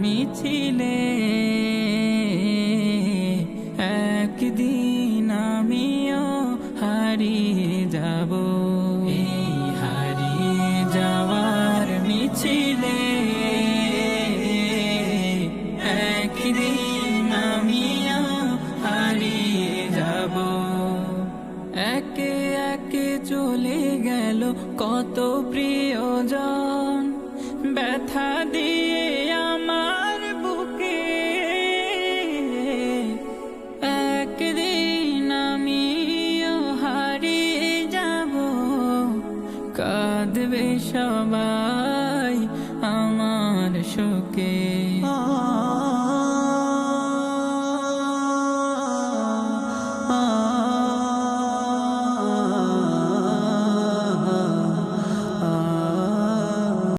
মিছিলে একদিন আমিও হারিয়ে যাব। এই হারিয়ে যাওয়ার মিছিলে একদিন আমিও হারিয়ে যাব। একে একে চলে গেল কত প্রিয়জন, ব্যথা